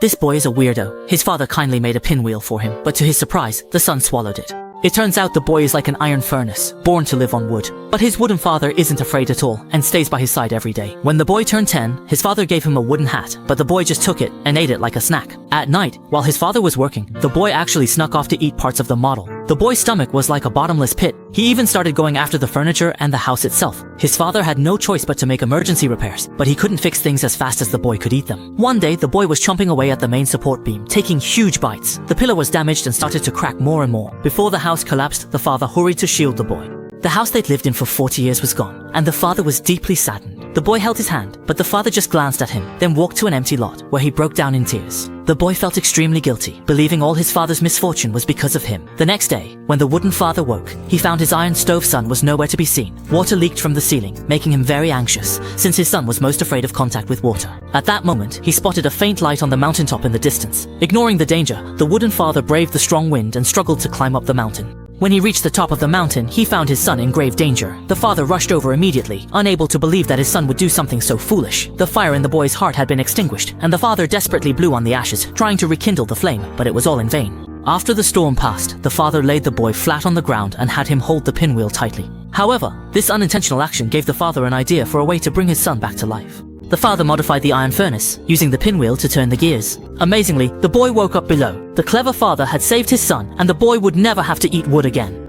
This boy is a weirdo. His father kindly made a pinwheel for him, but to his surprise, the son swallowed it. It turns out the boy is like an iron furnace, born to live on wood. But his wooden father isn't afraid at all, and stays by his side every day. When the boy turned 10, his father gave him a wooden hat, but the boy just took it and ate it like a snack. At night, while his father was working, the boy actually snuck off to eat parts of the model. The boy's stomach was like a bottomless pit. He even started going after the furniture and the house itself. His father had no choice but to make emergency repairs, but he couldn't fix things as fast as the boy could eat them. One day, the boy was chomping away at the main support beam, taking huge bites. The pillar was damaged and started to crack more and more. Before the house collapsed, the father hurried to shield the boy. The house they'd lived in for 40 years was gone, and the father was deeply saddened. The boy held his hand, but the father just glanced at him, then walked to an empty lot, where he broke down in tears. The boy felt extremely guilty, believing all his father's misfortune was because of him. The next day, when the wooden father woke, he found his iron stove son was nowhere to be seen. Water leaked from the ceiling, making him very anxious, since his son was most afraid of contact with water. At that moment, he spotted a faint light on the mountaintop in the distance. Ignoring the danger, the wooden father braved the strong wind and struggled to climb up the mountain. When he reached the top of the mountain, he found his son in grave danger. The father rushed over immediately, unable to believe that his son would do something so foolish. The fire in the boy's heart had been extinguished, and the father desperately blew on the ashes, trying to rekindle the flame, but it was all in vain. After the storm passed, the father laid the boy flat on the ground and had him hold the pinwheel tightly. However, this unintentional action gave the father an idea for a way to bring his son back to life. The father modified the iron furnace, using the pinwheel to turn the gears. Amazingly, the boy woke up below. The clever father had saved his son, and the boy would never have to eat wood again.